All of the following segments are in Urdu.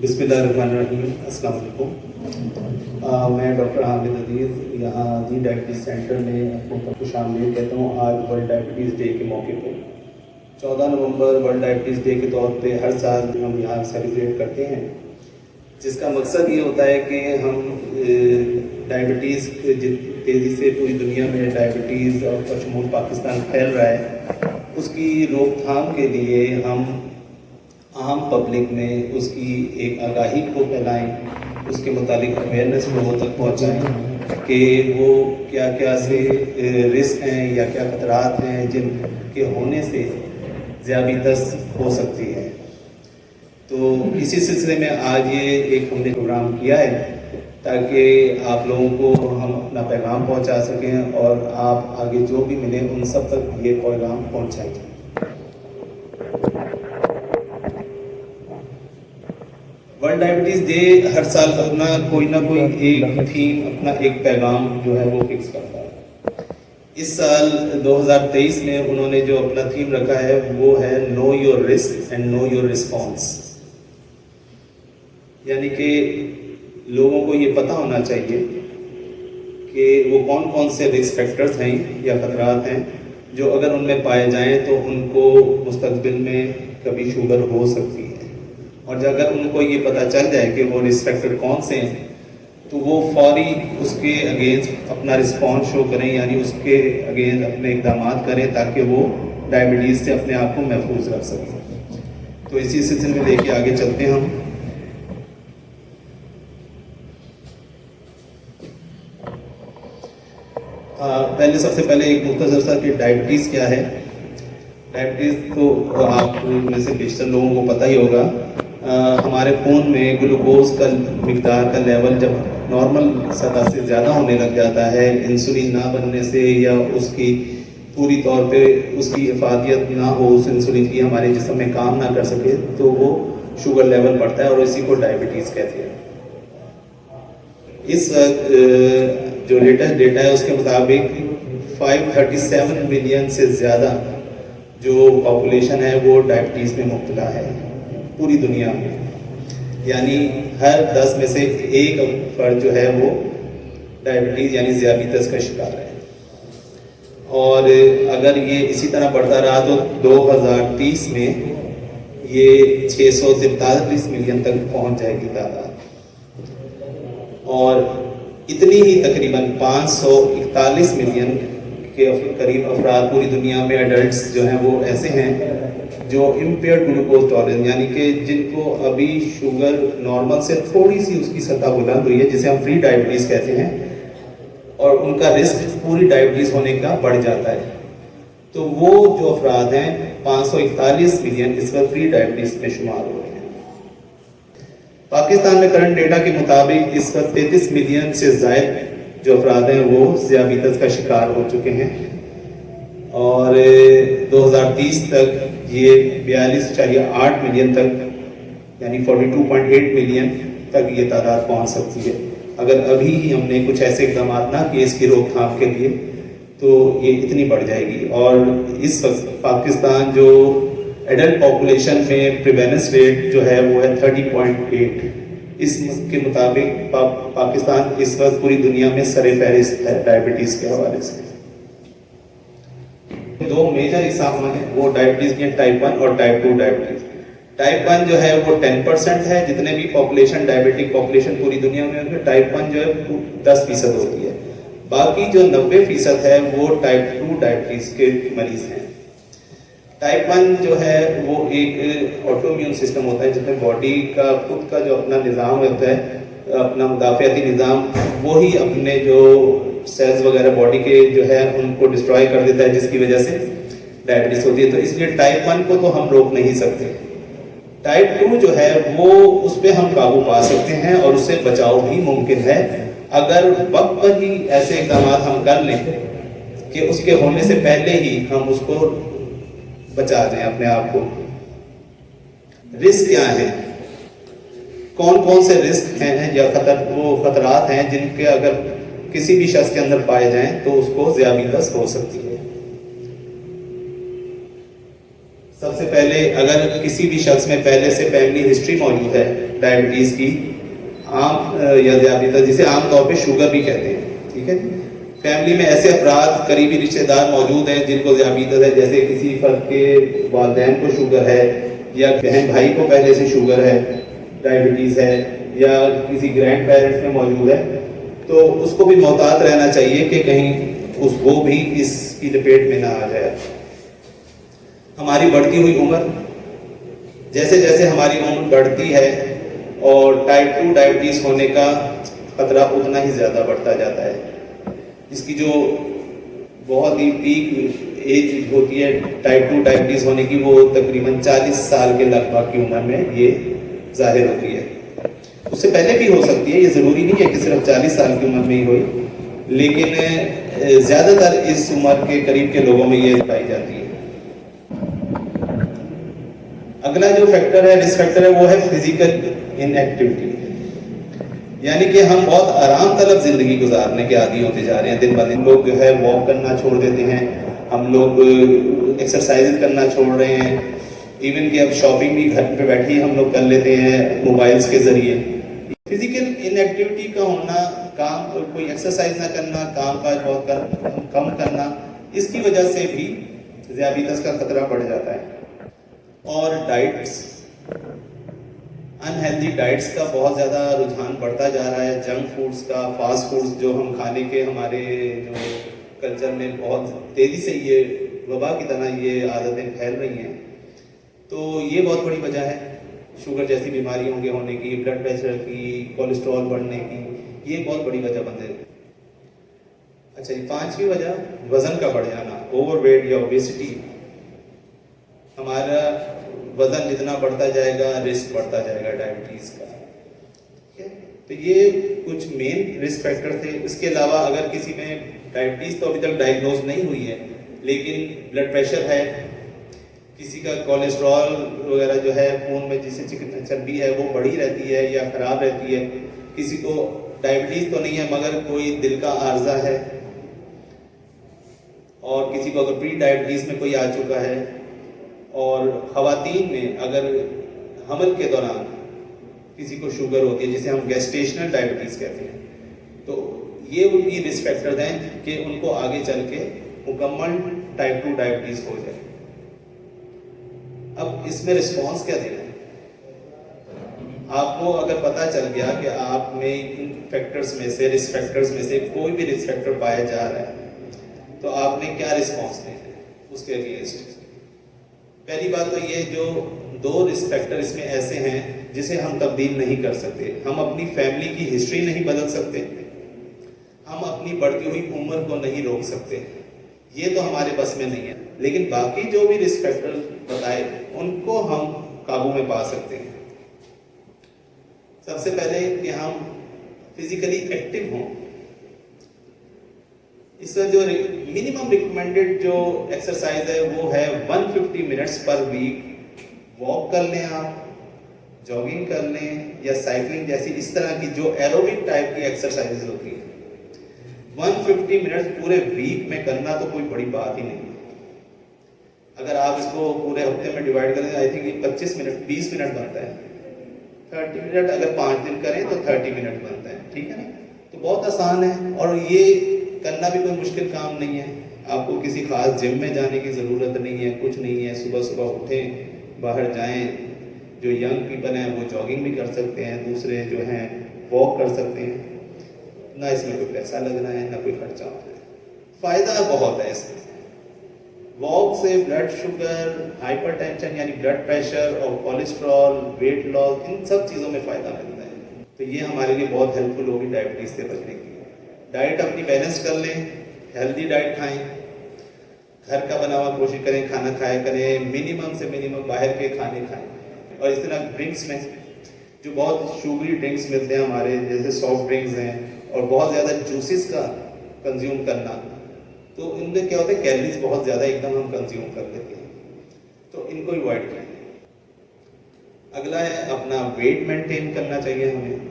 بسم اللہ الرحمن الرحیم. السلام علیکم. میں ڈاکٹر حامد عزیز یہاں دی ڈائبٹیز سینٹر میں آپ کو خوش آمدید کہتا ہوں. آج ورلڈ ڈائبٹیز ڈے کے موقع پہ 14 نومبر ورلڈ ڈائبٹیز ڈے کے طور پہ ہر سال ہم یہاں سیلیبریٹ کرتے ہیں، جس کا مقصد یہ ہوتا ہے کہ ہم ڈائبٹیز تیزی سے پوری دنیا میں ڈائبٹیز اور بشمول پاکستان پھیل رہا ہے، اس کی روک تھام کے لیے ہم عام پبلک میں اس کی ایک آگاہی کو پھیلائیں، اس کے متعلق اویئرنیس لوگوں تک پہنچائیں کہ وہ کیا کیا سے رسک ہیں یا کیا خطرات ہیں جن کے ہونے سے ذیابیطس ہو سکتی ہے. تو اسی سلسلے میں آج یہ ایک ہم نے پروگرام کیا ہے تاکہ آپ لوگوں کو ہم اپنا پیغام پہنچا سکیں اور آپ آگے جو بھی ملیں ان سب تک یہ پیغام پہنچائیں. ورلڈ ڈائبٹیز ڈے ہر سال اپنا کوئی نہ کوئی ایک تھیم، اپنا ایک پیغام جو ہے وہ فکس کرتا ہے. اس سال 2023 میں انہوں نے جو اپنا تھیم رکھا ہے وہ ہے know your risk and know your response. یعنی کہ لوگوں کو یہ پتہ ہونا چاہیے کہ وہ کون کون سے رسک فیکٹرز ہیں یا خطرات ہیں جو اگر ان میں پائے جائیں تو ان کو مستقبل میں کبھی شوگر ہو سکتی ہے. اور جب اگر ان کو یہ پتہ چل جائے کہ وہ رسک فیکٹر کون سے ہیں تو وہ فوری اس کے اگینسٹ اپنا رسپانس شو کریں، یعنی اس کے اگینسٹ اپنے اقدامات کریں تاکہ وہ ڈائبٹیز سے اپنے آپ کو محفوظ رکھ سکیں. تو اسی سلسلے میں لے کے آگے چلتے ہیں ہم. سب سے پہلے ایک مختصر سا کہ ڈائبٹیز کیا ہے. ڈائبٹیز تو آپ میں سے بیشتر لوگوں کو پتہ ہی ہوگا. ہمارے خون میں گلوکوز کا مقدار کا لیول جب نارمل سطح سے زیادہ ہونے لگ جاتا ہے، انسولین نہ بننے سے یا اس کی پوری طور پہ اس کی افادیت نہ ہو، اس انسولین کی ہمارے جسم میں کام نہ کر سکے تو وہ شوگر لیول بڑھتا ہے اور اسی کو ڈائبٹیز کہتے ہیں. اس وقت جو لیٹسٹ ڈیٹا ہے اس کے مطابق 537 ملین سے زیادہ جو پاپولیشن ہے وہ ڈائبٹیز میں مبتلا ہے پوری دنیا میں. یعنی ہر 10 میں سے ایک فرد جو ہے وہ ڈائبٹیز یعنی ذیابیطس کا شکار ہے. اور اگر یہ اسی طرح بڑھتا رہا تو 2030 میں یہ 643 ملین تک پہنچ جائے گی تعداد. اور اتنی ہی تقریباً 541 ملین کے قریب افراد پوری دنیا میں ایڈلٹس جو ہیں وہ ایسے ہیں جو امپیئرڈ گلوکوز ٹالرنس، یعنی کہ جن کو ابھی شوگر نارمل سے تھوڑی سی اس کی سطح بلند ہوئی ہے، جسے ہم پری ڈائبٹیز کہتے ہیں، اور ان کا رسک پوری ڈائبٹیز ہونے کا بڑھ جاتا ہے. تو وہ جو افراد ہیں 541 ملین اس وقت پری ڈائبٹیز میں شمار ہو رہے ہیں. پاکستان میں کرنٹ ڈیٹا کے مطابق اس وقت 33 ملین سے زائد جو افراد ہیں وہ ذیابیطس کا شکار ہو چکے ہیں، اور 2030 تک یہ 42.8 ملین تک یعنی 42.8 ملین تک یہ تعداد پہنچ سکتی ہے اگر ابھی ہی ہم نے کچھ ایسے اقدامات نہ کیے اس کی روک تھام کے لیے، تو یہ اتنی بڑھ جائے گی. اور اس وقت پاکستان جو ایڈلٹ پاپولیشن میں پریویلنس ریٹ جو ہے وہ ہے 30.8. اس کے مطابق پاکستان اس وقت پوری دنیا میں سر فہرست ہے ڈائبٹیز کے حوالے سے. دو میجر اقسام ہیں وہ ڈائبٹیز کی، ٹائپ 1 اور ٹائپ 2 ڈائبٹیز. ٹائپ 1 جو ہے وہ 10% ہے، جتنے بھی پاپولیشن ڈائبٹک پاپولیشن پوری دنیا میں ہوگی ٹائپ 1 جو ہے 10% ہوتی ہے. باقی جو 90% ہے وہ ٹائپ 2 ڈائبٹیز کے مریض ہیں. ٹائپ 1 جو ہے وہ ایک آٹو امیون سسٹم ہوتا ہے جس میں باڈی کا خود کا جو اپنا نظام ہوتا ہے، اپنا مدافعتی نظام، وہی اپنے جو سیلز وغیرہ باڈی کے جو ہے ان کو ڈسٹرائے کر دیتا ہے، جس کی وجہ سے ڈائبٹیز ہوتی ہے. تو اس لیے ٹائپ 1 کو تو ہم روک نہیں سکتے. ٹائپ 2 جو ہے وہ اس پہ ہم قابو پا سکتے ہیں اور اس سے بچاؤ بھی ممکن ہے اگر وقت پر ہی ایسے اقدامات ہم کر لیں کہ اس کے ہونے سے پہلے ہی ہم اس کو بچا دیں اپنے آپ کو. رسک کیا ہیں؟ کون کون سے رسک ہیں یا وہ خطرات ہیں جن کے اگر کسی بھی شخص کے اندر پائے جائیں تو اس کو ذیابیطس ہو سکتی ہے. سب سے پہلے اگر کسی بھی شخص میں پہلے سے فیملی ہسٹری موجود ہے ڈائبٹیز کی، عام یا ذیابیطس جسے عام طور پہ شوگر بھی کہتے ہیں، ٹھیک ہے، فیملی میں ایسے افراد قریبی رشتہ دار موجود ہیں جن کو ذیابیطس ہے، جیسے کسی فرد کے والدین کو شوگر ہے، یا بہن بھائی کو پہلے سے شوگر ہے، ڈائبٹیز ہے، یا کسی گرینڈ پیرنٹس میں موجود ہے، تو اس کو بھی محتاط رہنا چاہیے کہ کہیں وہ بھی اس کی لپیٹ میں نہ آ جائے۔ ہماری بڑھتی ہوئی عمر، جیسے جیسے ہماری عمر بڑھتی ہے اور ٹائپ 2 ڈائبٹیز ہونے کا خطرہ اتنا ہی زیادہ بڑھتا جاتا ہے۔ اس کی جو بہت ہی پیک ایج ہوتی ہے ٹائپ 2 ڈائبٹیز ہونے کی، وہ تقریباً 40 سال کے لگ بھگ کی عمر میں یہ ظاہر ہوتی ہے۔ اس سے پہلے بھی ہو سکتی ہے، یہ ضروری نہیں ہے کہ صرف 40 سال کی عمر میں ہی ہوئی، لیکن زیادہ تر اس عمر کے قریب کے لوگوں میں یہ پائی جاتی ہے۔ اگلا جو فیکٹر ہے، رسک فیکٹر ہے، وہ ہے فزیکل ان ایکٹیویٹی، یعنی کہ ہم بہت آرام طلب زندگی گزارنے کے عادی ہوتے جا رہے ہیں۔ دن بدن لوگ جو ہے واک کرنا چھوڑ دیتے ہیں، ہم لوگ ایکسرسائز کرنا چھوڑ رہے ہیں، ایون کہ اب شاپنگ بھی گھر پہ بیٹھے ہی ہم لوگ کر لیتے ہیں موبائلز کے ذریعے۔ فزیکل ان ایکٹیویٹی کا ہونا، کام کوئی ایکسرسائز نہ کرنا، کام کاج بہت کم کرنا، اس کی وجہ سے بھی ذیابیطس کا خطرہ بڑھ جاتا ہے۔ اور ڈائٹس، انہیلدی ڈائٹس کا بہت زیادہ رجحان بڑھتا جا رہا ہے، جنک فوڈس کا، فاسٹ فوڈس جو ہم کھانے کے ہمارے جو کلچر میں بہت تیزی سے یہ وبا کی طرح یہ عادتیں پھیل رہی ہیں، تو یہ بہت بڑی وجہ ہے شوگر جیسی بیماریوں کے ہونے کی، بلڈ پریشر کی، کولیسٹرول بڑھنے کی، یہ بہت بڑی وجہ بن جائے۔ اچھا جی، 5ویں وجہ وزن کا بڑھ جانا، اوور ویٹ یا اوبیسٹی۔ ہمارا وزن جتنا بڑھتا جائے گا، رسک بڑھتا جائے گا ڈائبٹیز کا، ٹھیک ہے؟ تو یہ کچھ مین رسک فیکٹر تھے۔ اس کے علاوہ اگر کسی میں ڈائبٹیز تو ابھی تک ڈائگنوز نہیں ہوئی ہے، لیکن بلڈ پریشر ہے، کسی کا کولیسٹرول وغیرہ جو ہے خون میں جسے چربی ہے وہ بڑھی رہتی ہے یا خراب رہتی ہے، کسی کو ڈائبٹیز تو نہیں ہے مگر کوئی دل کا عارضہ ہے، اور کسی کو اگر پری ڈائبٹیز میں کوئی آ چکا ہے، اور خواتین میں اگر حمل کے دوران کسی کو شوگر ہوتی ہے جسے ہم گیسٹیشنل ڈائبٹیز کہتے ہیں، تو یہ ان کی رسک فیکٹرز ہیں کہ ان کو آگے چل کے مکمل ٹائپ 2 ڈائبٹیز ہو جائے۔ اب اس میں رسپانس کیا دینا ہے؟ آپ کو اگر پتہ چل گیا کہ آپ میں ان فیکٹرز میں سے، رسک فیکٹرز میں سے کوئی بھی رسک فیکٹر پایا جا رہا ہے، تو آپ نے کیا رسپانس دینا ہے اس کے اگینسٹ؟ پہلی بات تو یہ، جو 2 رسک فیکٹر اس میں ایسے ہیں جسے ہم تبدیل نہیں کر سکتے۔ ہم اپنی فیملی کی ہسٹری نہیں بدل سکتے، ہم اپنی بڑھتی ہوئی عمر کو نہیں روک سکتے، یہ تو ہمارے بس میں نہیں ہے، لیکن باقی جو بھی رسک فیکٹر بتائے ان کو ہم قابو میں پا سکتے ہیں۔ سب سے پہلے کہ ہم فزیکلی ایکٹیو ہوں۔ اس میں جو منیمم ریکمینڈڈ جو ایکسرسائز ہے وہ ہے 150 منٹس پر ویک۔ واک کر لیں، آپ جاگنگ کر لیں یا سائیکلنگ جیسی اس طرح کی جو ایروبک ٹائپ کی ایکسرسائز ہوتی ہیں، 150 منٹس پورے ویک میں کرنا تو کوئی بڑی بات ہی نہیں ہے۔ اگر آپ اس کو پورے ہفتے میں ڈیوائڈ کریں، آئی تھنک یہ 25 منٹ 20 منٹ بنتا ہے۔ 30 منٹ اگر 5 دن کریں تو 30 منٹ بنتا ہے، ٹھیک ہے نا؟ تو بہت آسان ہے، اور یہ کرنا بھی کوئی مشکل کام نہیں ہے۔ آپ کو کسی خاص جم میں جانے کی ضرورت نہیں ہے، کچھ نہیں ہے۔ صبح صبح اٹھیں، باہر جائیں، جو ینگ پیپل ہیں وہ جاگنگ بھی کر سکتے ہیں، دوسرے جو ہیں واک کر سکتے ہیں، نہ اس میں کوئی پیسہ لگنا ہے، نہ کوئی خرچہ ہونا ہے۔ فائدہ بہت ہے اس میں۔ واک سے بلڈ شوگر، ہائپر ٹینشن یعنی بلڈ پریشر اور کولیسٹرول، ویٹ لاس، ان سب چیزوں میں فائدہ ملتا ہے۔ تو یہ ہمارے لیے بہت ہیلپ فل ہوگی ڈائبٹیز سے بچنے کی۔ ڈائٹ اپنی بیلنس کر لیں، ہیلدی ڈائٹ کھائیں، گھر کا بنا ہوا کوشش کریں کھانا کھایا کریں، منیمم سے منیمم باہر کے کھانے کھائیں۔ اور اس طرح ڈرنکس میں جو بہت شوگری ڈرنکس ملتے ہیں ہمارے، جیسے سافٹ ڈرنکس ہیں، اور بہت زیادہ جوسز کا کنزیوم کرنا، تو ان میں کیا ہوتا ہے کیلریز بہت زیادہ ایک دم ہم کنزیوم کر لیتے ہیں، تو ان کو اوائڈ کریں۔ اگلا ہے اپنا ویٹ مینٹین کرنا چاہیے ہمیں۔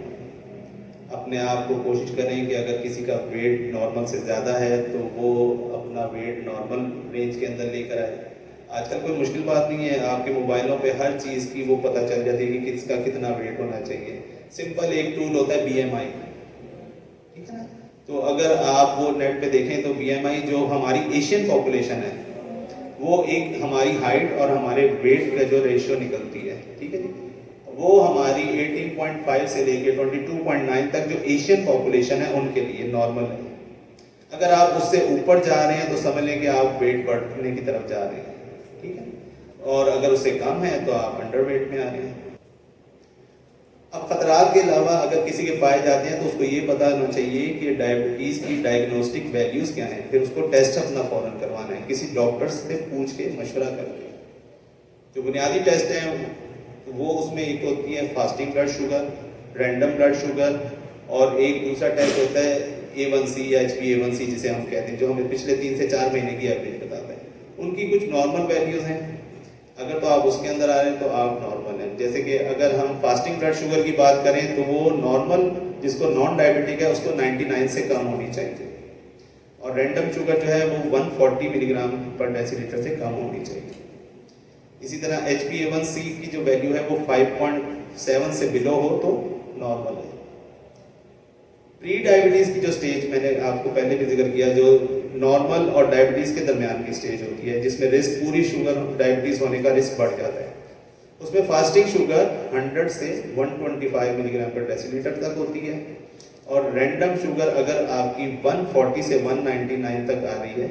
اپنے آپ کو کوشش کریں کہ اگر کسی کا ویٹ نارمل سے زیادہ ہے تو وہ اپنا ویٹ نارمل رینج کے اندر لے کر آئے۔ آج کل کوئی مشکل بات نہیں ہے، آپ کے موبائلوں پہ ہر چیز کی وہ پتہ چل جاتی ہے کہ کس کا کتنا ویٹ ہونا چاہیے. سمپل ایک ٹول ہوتا ہے BMI، ٹھیک ہے نا. تو اگر آپ وہ نیٹ پہ دیکھیں تو BMI جو ہماری ایشین پاپولیشن ہے وہ ایک ہماری ہائٹ اور ہمارے ویٹ کا جو ریشیو نکلتی ہے، ٹھیک ہے جی، وہ ہماری 18.5 سے لے کے 22.9 تک جو ایشین پاپولیشن ہے ان کے لیے نارمل ہے. اگر آپ اس سے اوپر جا رہے ہیں تو سمجھ لیں کہ آپ ویٹ بڑھنے کی طرف جا رہے ہیں، ٹھیک ہے. اور اگر اس سے کم ہے تو آپ انڈر ویٹ میں آ رہے ہیں. اب خطرات کے علاوہ اگر کسی کے پائے جاتے ہیں تو اس کو یہ پتا ہونا چاہیے کہ ڈائبٹیز کی ڈائگنوسٹک ویلیوز کیا ہیں، پھر اس کو ٹیسٹ اپنا فوراً کروانا ہے کسی ڈاکٹر سے پوچھ کے مشورہ کر کے. جو بنیادی ٹیسٹ ہیں وہ اس میں ایک ہوتی ہے fasting blood sugar, random blood sugar, اور ایک دوسرا ٹیسٹ ہوتا ہے A1C یا HbA1c جسے ہم کہتے ہیں، جو ہمیں پچھلے 3 سے 4 مہینے کی ایوریج بتاتا ہے. ان کی کچھ نارمل ویلیوز ہیں، اگر تو آپ اس کے اندر آ رہے ہیں تو آپ نارمل ہیں. جیسے کہ اگر ہم فاسٹنگ بلڈ شوگر کی بات کریں تو وہ نارمل جس کو نان ڈائبٹک ہے اس کو 99 سے کم ہونی چاہیے، اور رینڈم شوگر جو ہے وہ 140 ملی گرام پر ڈیسی لیٹر سے کم ہونی چاہیے. اسی طرح HbA1c کی جو ویلیو ہے وہ 5.7 سے بلو ہو تو نارمل ہے. پری ڈائبٹیز کی جو سٹیج میں نے آپ کو پہلے بھی ذکر کیا، جو نارمل اور ڈائبٹیز کے درمیان کی سٹیج ہوتی ہے جس میں رسک پوری شوگر ڈائبٹیز ہونے کا رسک بڑھ جاتا ہے، اس میں فاسٹنگ شوگر 100 سے 125 ملی گرام پر ڈیسی لیٹر تک ہوتی ہے، اور رینڈم شوگر اگر آپ کی 140 سے 199 تک آ رہی ہے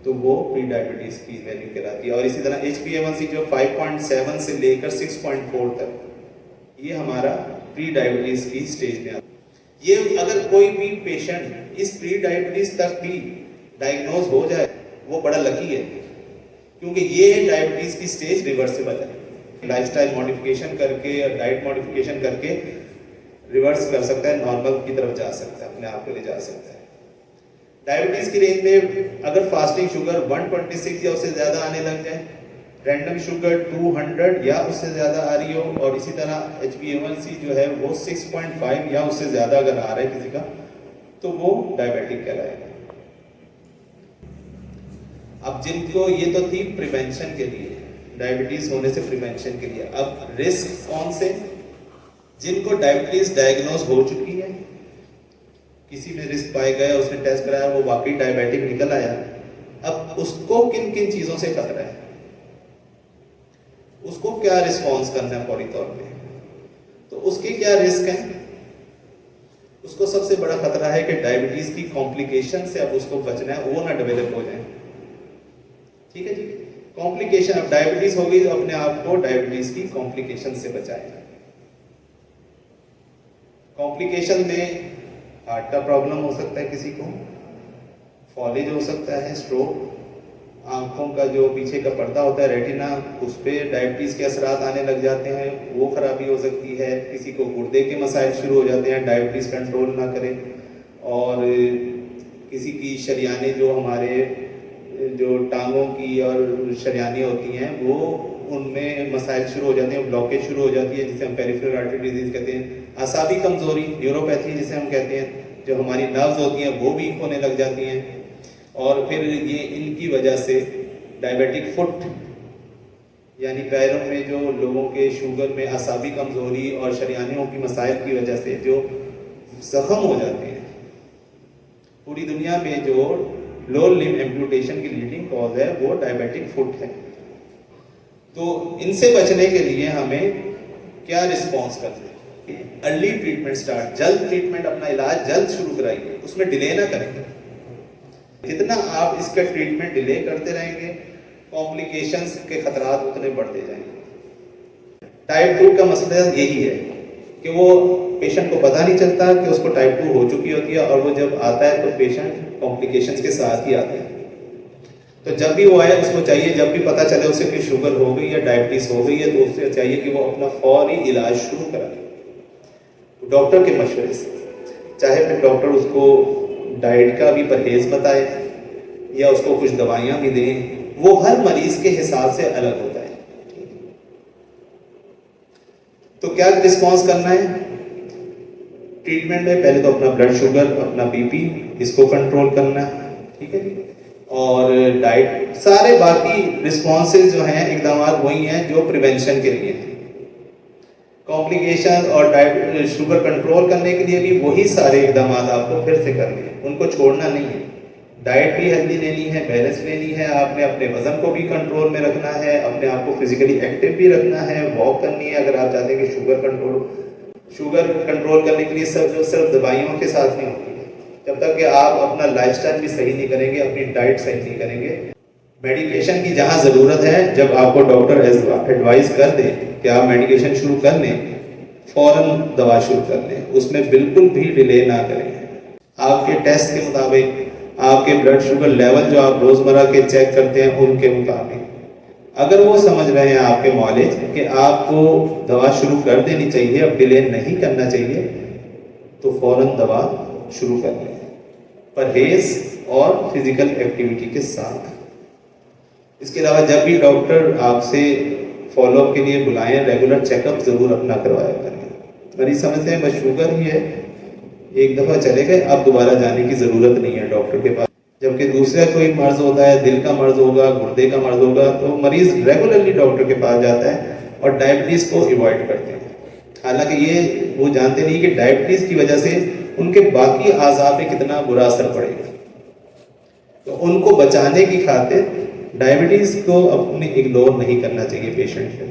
تو وہ پری ڈائبٹیز کی ویلیو کہلاتی ہے. اور اسی طرح HbA1c جو 5.7 سے لے کر 6.4 تک، یہ ہمارا پری ڈائبٹیز کی سٹیج میں آتا ہے. یہ اگر کوئی بھی پیشنٹ اس پری ڈائبٹیز تک بھی ڈائگنوز ہو جائے وہ بڑا لکی ہے، کیونکہ یہ ڈائبٹیز کی سٹیج ریورسیبل ہے. لائف سٹائل ماڈیفکیشن کر کے اور ڈائٹ ماڈیفکیشن کر کے ریورس کر سکتا ہے، نارمل کی طرف جا سکتا ہے، اپنے آپ کو لے جا سکتا ہے. ڈائبٹیز کی رینج میں اگر فاسٹنگ شوگر 126 یا اس سے زیادہ آنے لگ جائے، رینڈم شوگر 200 یا اس سے زیادہ آ رہی ہو، اور اسی طرح HbA1c جو ہے وہ 6.5 یا اس سے زیادہ اگر آ رہا ہے کسی کا، تو وہ ڈائبیٹک کہلائے گا. اب جن کو یہ تو تھی پریونشن کے لیے، ڈائبٹیز ہونے سے پریونشن کے لیے. اب رسک کون سے؟ جن کو ڈائبٹیز ڈائگنوز ہو چکی ہے، کسی میں رسک پائے گیا، اس نے ٹیسٹ کرایا، وہ واقعی ڈائبیٹک نکل آیا، اب اس کو کن کن چیزوں سے خطرہ ہے، اس کو کیا رسپانس کرنا ہے فوری طور پہ، تو اس کے کیا رسک ہیں. اس کو سب سے بڑا خطرہ ہے کہ ڈائبٹیز کی کمپلیکیشن سے اب اس کو بچنا ہے، وہ نہ ڈیولپ ہو جائیں. ٹھیک ہے جی، کمپلیکیشن، اب ڈائبٹیز ہو گئی تو اپنے آپ کو ڈائبٹیز کی کمپلیکیشن سے بچائیں. کمپلیکیشن میں ہارٹ کا پرابلم ہو سکتا ہے، کسی کو فالج ہو سکتا ہے، اسٹروک، آنکھوں کا جو پیچھے کا پردہ ہوتا ہے ریٹینا، اس پہ ڈائبٹیز کے اثرات آنے لگ جاتے ہیں، وہ خرابی ہو سکتی ہے. کسی کو گردے کے مسائل شروع ہو جاتے ہیں، ڈائبٹیز کنٹرول نہ کرے، اور کسی کی شریانیں جو ہمارے جو ٹانگوں کی اور شریانیں ہوتی ہیں وہ ان میں مسائل شروع ہو جاتے ہیں، بلاکیج شروع ہو جاتی ہے جسے ہم پیریفرل آرٹری ڈیزیز کہتے ہیں. اعصابی کمزوری، نیوروپیتھی جسے ہم کہتے ہیں، جو ہماری نروز ہوتی ہیں وہ ویک ہونے لگ جاتی ہیں. اور پھر یہ ان کی وجہ سے ڈائبیٹک فٹ، یعنی پیروں میں جو لوگوں کے شوگر میں اعصابی کمزوری اور شریانیوں کی مسائل کی وجہ سے جو زخم ہو جاتے ہیں. پوری دنیا میں جو لور لمب ایمپوٹیشن کی لیڈنگ کاز ہے وہ ڈائبیٹک فٹ ہے. تو ان سے بچنے کے لیے ہمیں کیا رسپانس کرنا ہے؟ ارلی ٹریٹمنٹ سٹارٹ، جلد ٹریٹمنٹ، اپنا علاج جلد شروع کرائیے، اس میں ڈیلے نہ کریں. جتنا آپ اس کا ٹریٹمنٹ ڈیلے کرتے رہیں گے، کمپلیکیشنز کے خطرات اتنے بڑھتے جائیں گے. ٹائپ 2 کا مسئلہ یہی ہے کہ وہ پیشنٹ کو پتہ نہیں چلتا کہ اس کو ٹائپ 2 ہو چکی ہوتی ہے، اور وہ جب آتا ہے تو پیشنٹ کمپلیکیشنز کے ساتھ ہی آتے ہیں. تو جب بھی وہ آئے اس کو چاہیے، جب بھی پتہ چلے اسے کہ شوگر ہو گئی یا ڈائبٹیز ہو گئی ہے، تو اسے چاہیے کہ وہ اپنا فوری علاج شروع کرائے ڈاکٹر کے مشورے سے. چاہے پھر ڈاکٹر اس کو ڈائٹ کا بھی پرہیز بتائے یا اس کو کچھ دوائیاں بھی دیں، وہ ہر مریض کے حساب سے الگ ہوتا ہے. تو کیا رسپانس کرنا ہے ٹریٹمنٹ میں؟ پہلے تو اپنا بلڈ شوگر، اپنا BP، اس کو کنٹرول کرنا ہے. ٹھیک ہے جی. اور ڈائٹ سارے باقی رسپانسز جو ہیں اقدامات وہی ہیں جو پریونشن کے لیے ہیں. کمپلیکیشن اور شوگر کنٹرول کرنے کے لیے بھی وہی سارے اقدامات آپ کو پھر سے کرنے ہیں, ان کو چھوڑنا نہیں ہے. ڈائٹ بھی ہیلدی لینی ہے, بیلنس لینی ہے, آپ نے اپنے وزن کو بھی کنٹرول میں رکھنا ہے, اپنے آپ کو فزیکلی ایکٹیو بھی رکھنا ہے, واک کرنی ہے اگر آپ چاہتے ہیں کہ شوگر کنٹرول کرنے کے لیے صرف دوائیوں کے ساتھ نہیں ہوتی ہے. جب تک کہ آپ اپنا لائف سٹائل بھی صحیح نہیں کریں گے, اپنی ڈائٹ صحیح نہیں کریں گے. میڈیکیشن کی جہاں ضرورت ہے, جب آپ کو ڈاکٹر ایڈوائز کر دے کہ آپ میڈیکیشن شروع کر لیں, فوراً دوا شروع کر لیں, اس میں بالکل بھی ڈیلے نہ کریں. آپ کے ٹیسٹ کے مطابق, آپ کے بلڈ شوگر لیول جو آپ روزمرہ کے چیک کرتے ہیں ان کے مطابق, اگر وہ سمجھ رہے ہیں آپ کے معالج کہ آپ کو دوا شروع کر دینی چاہیے, اب ڈیلے نہیں کرنا چاہیے, تو فوراً دوا شروع کر لیں, پرہیز اور فزیکل ایکٹیویٹی کے ساتھ. اس کے علاوہ جب بھی ڈاکٹر آپ سے فالو اپ کے لیے بلائیں, ریگولر چیک اپ ضرور اپنا کروایا کریں. مریض سمجھتے ہیں بس شوگر ہی ہے, ایک دفعہ چلے گئے, اب دوبارہ جانے کی ضرورت نہیں ہے ڈاکٹر کے پاس. جبکہ دوسرا کوئی مرض ہوتا ہے, دل کا مرض ہوگا, گردے کا مرض ہوگا, تو مریض ریگولرلی ڈاکٹر کے پاس جاتا ہے اور ڈائبٹیز کو ایوائڈ کرتے ہیں. حالانکہ یہ وہ جانتے نہیں کہ ڈائبٹیز کی وجہ سے ان کے باقی اعضاء پہ کتنا برا اثر پڑے گا. تو ان کو بچانے کی خاطر ڈائبٹیز کو اپنے اگنور نہیں کرنا چاہیے پیشنٹ کے.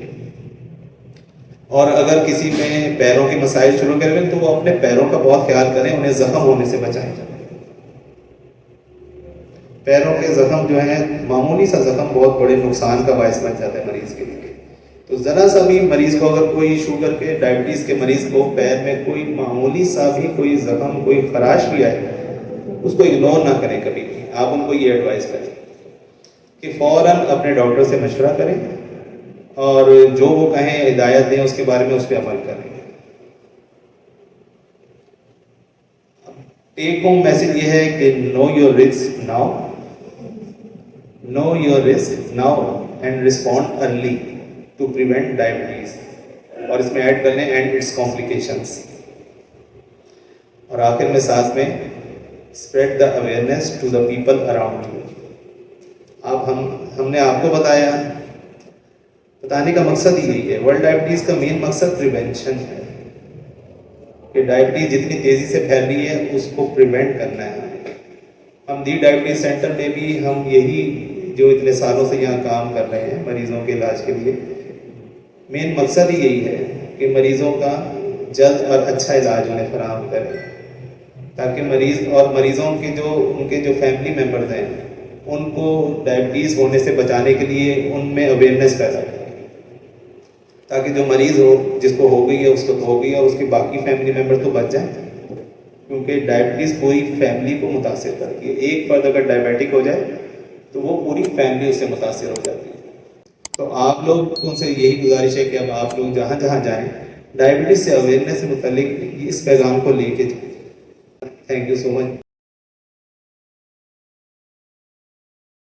اور اگر کسی میں پیروں کے مسائل شروع کریں تو وہ اپنے پیروں کا بہت خیال کریں, انہیں زخم ہونے سے بچائیں. پیروں کے زخم جو ہیں, معمولی سا زخم بہت بڑے نقصان کا باعث بن جاتا ہے مریض کے لیے. تو ذرا سا بھی مریض کو, اگر کوئی شوگر کے, ڈائبٹیز کے مریض کو پیر میں کوئی معمولی سا بھی کوئی زخم, کوئی خراش بھی آئے, اس کو اگنور نہ کریں کبھی بھی. آپ ان کو یہ ایڈوائز کریں کہ فوراً اپنے ڈاکٹر سے مشورہ کریں اور جو وہ کہیں, ہدایت دیں, اس کے بارے میں اس پہ عمل کریں. ٹیک ہوم میسج یہ ہے کہ know your risk now, know your risk now and respond early to prevent diabetes. اور اس میں ایڈ کر لیں and its complications. اور آخر میں ساتھ میں spread the awareness to the people around you. اب ہم نے آپ کو بتانے کا مقصد ہی یہی ہے. ورلڈ ڈائبٹیز کا مین مقصد پریونشن ہے کہ ڈائبٹیز جتنی تیزی سے پھیل رہی ہے اس کو پریونٹ کرنا ہے. ہم دی ڈائبٹیز سینٹر میں بھی ہم یہی جو اتنے سالوں سے یہاں کام کر رہے ہیں مریضوں کے علاج کے لیے, مین مقصد ہی یہی ہے کہ مریضوں کا جلد اور اچھا علاج انہیں فراہم کریں, تاکہ مریضوں کے ان کے جو فیملی ممبرز ہیں ان کو ڈائبٹیز ہونے سے بچانے کے لیے ان میں اویئرنیس پیدا کریں, تاکہ جو مریض ہو, جس کو ہو گئی ہے اس کو تو ہو گئی ہے, اور اس کی باقی فیملی ممبر تو بچ جائیں. کیونکہ ڈائبٹیز پوری فیملی کو متاثر کرتی ہے. ایک فرد اگر ڈائبیٹک ہو جائے تو وہ پوری فیملی اس سے متاثر ہو جاتی ہے. تو آپ لوگوں سے یہی گزارش ہے کہ اب آپ لوگ جہاں جہاں جائیں ڈائبٹیز سے اویئرنیس سے متعلق اس پیغام کو لے کے جائیں. Thank you so much.